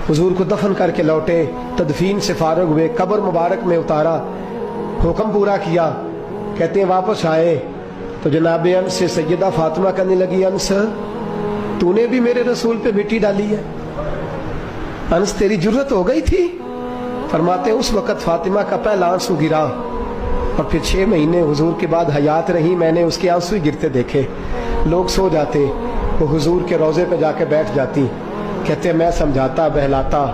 हुजूर को दफन करके लौटे, तदफीन से फारग हुए, कब्र मुबारक में उतारा, हुक्म पूरा किया। कहते हैं वापस आए तो जनाब अंस से सैयदा फातिमा कहने लगी, अंस तूने भी मेरे रसूल पे मिट्टी डाली है? अंस तेरी जुर्रत हो गई थी? फरमाते उस वक़्त फातिमा का पहला आंसू गिरा और फिर 6 महीने हुजूर के बाद हयात रही, मैंने उसके आंसू ही गिरते देखे। लोग सो जाते, वो हुजूर के रोज़े पे जाके बैठ जाती। कहते मैं समझाता बहलाता,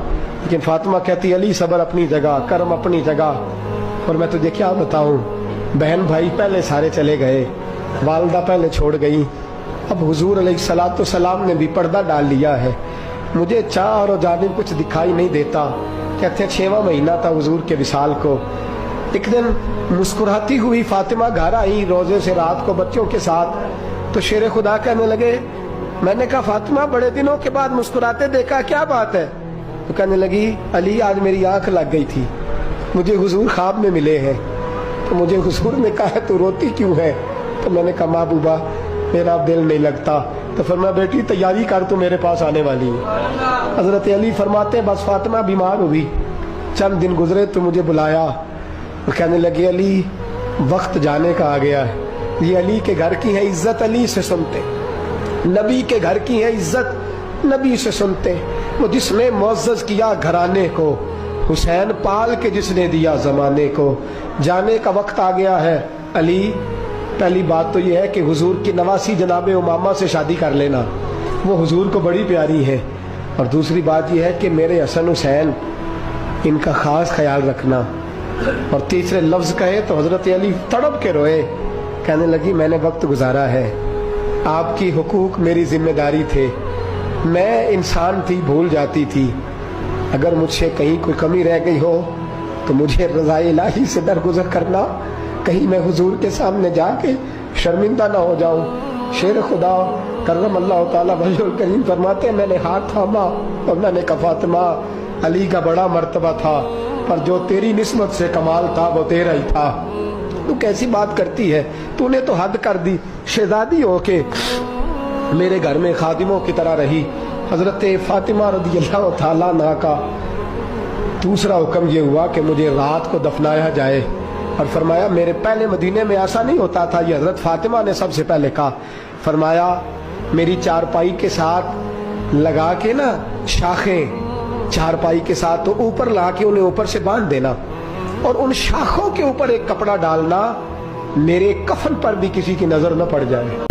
लेकिन फातिमा कहती अली सब्र अपनी जगह, कर्म अपनी जगह। और मैं तुझे क्या बताऊं, बहन भाई पहले सारे चले गए, वालदा पहले छोड़ गई, अब हुजूर अलैहिस्सलातु सलाम ने भी पर्दा डाल लिया है, मुझे चार और जानिब कुछ दिखाई नहीं देता। कहते 6वां महीना था हुजूर के विसाल को। एक दिन मुस्कुराती हुई फातिमा घर आई रोजे से रात को बच्चों के साथ, तो शेर खुदा कहने लगे, मैंने कहा फातिमा बड़े दिनों के बाद मुस्कुराते देखा, क्या बात है? तो कहने लगी अली आज मेरी आंख लग गई थी, मुझे हुजूर ख्वाब में मिले हैं, तो मुझे हुजूर ने कहा तू रोती क्यों है? तो मैंने कहा महबूबा मेरा दिल नहीं लगता। तो फरमाया बेटी तैयारी कर, तू मेरे पास आने वाली है। हजरत अली फरमाते बस फातिमा बीमार हुई, चंद दिन गुजरे तो मुझे बुलाया और कहने लगे अली वक्त जाने का आ गया है, ये अली के घर की है इज्जत अली से सुनते, नबी के घर की है इज्जत नबी से सुनते, वो जिसने मुअज़्ज़ज़ किया घराने को, हुसैन पाल के जिसने दिया जमाने को, जाने का वक्त आ गया है अली। पहली बात तो यह है कि हुजूर की नवासी जनाब उमामा से शादी कर लेना, वो हुजूर को बड़ी प्यारी है। और दूसरी बात यह है कि मेरे हसन हुसैन इनका खास ख्याल रखना। और तीसरे लफ्ज़ कहे तो हजरत अली तड़प के रोए, कहने लगी मैंने वक्त गुजारा है, आपकी हुकूक मेरी जिम्मेदारी थे, मैं इंसान थी भूल जाती थी, अगर मुझसे कहीं कोई कमी रह गई हो तो मुझे रज़ाए इलाही से दरगुजर करना, कहीं मैं हुजूर के सामने जाके शर्मिंदा ना हो जाऊं। शेर खुदा करम अल्लाह ताला वजहुल करीम फरमाते मैंने हाथ थामा और मैंने कहा फातिमा अली का बड़ा मर्तबा था, पर जो तेरी निस्बत से कमाल था वो तेरा ही था। तू कैसी बात करती है, तूने तो हद कर दी, शहजादी हो के मेरे घर में खादिमों की तरह रही। हजरत फातिमा रज़ियल्लाहु ताला अन्हा का दूसरा हुक्म ये हुआ कि मुझे रात को दफनाया जाए। और फरमाया मेरे पहले मदीने में ऐसा नहीं होता था, ये हजरत फातिमा ने सबसे पहले कहा। फरमाया मेरी चारपाई के साथ लगा के ना शाखें, चारपाई के साथ तो ऊपर ला के उन्हें ऊपर से बांध देना और उन शाखों के ऊपर एक कपड़ा डालना, मेरे कफन पर भी किसी की नजर न पड़ जाए।